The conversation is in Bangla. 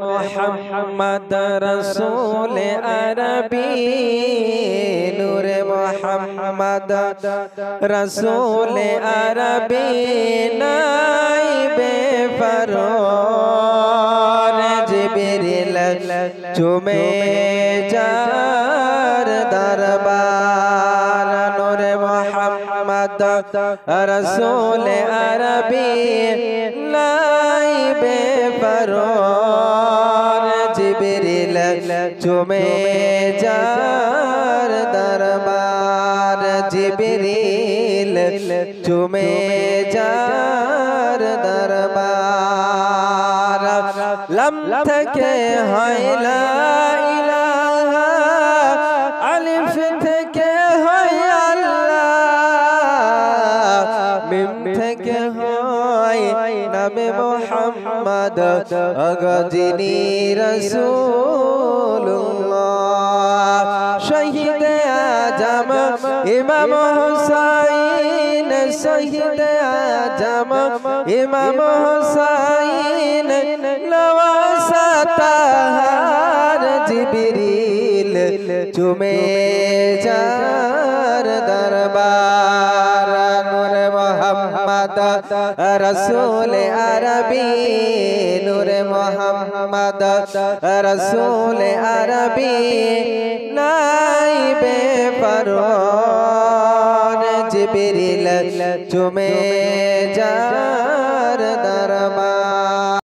মোহাম্মদ রসূল আরবি নূরে মোহাম্মদ রসূল আরবি নাইবে ফরমান জিবরিল চুমে যার দরবার নূরে মোহাম্মদ রসূল আরবি নাইবে ফরমান জিবরিল চুমে যার দরবার জিবরিল চুমে যার দরবার লম থেকে হয় লা ইলাহা আলিফ থেকে হয় আল্লাহ মিম থেকে হয় নামে মোহাম্মদ যিনি রাসূলুল্লাহ শহীদ আজম ইমাম হুসাইন শহীদ আজম ইমাম হুসাইন নওয়াসাতার জিবরিল চুমে যার দরবার নূরে মোহাম্মদ রসূল আরবি নূরে মোহাম্মদ রসূল আরবি নাইবে ফরমান জিবরিল চুমে যার